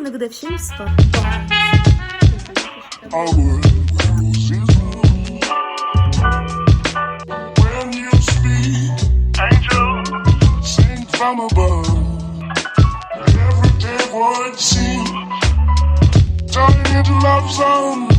на годовщину Спартака. From above, every day would seem turning into love song.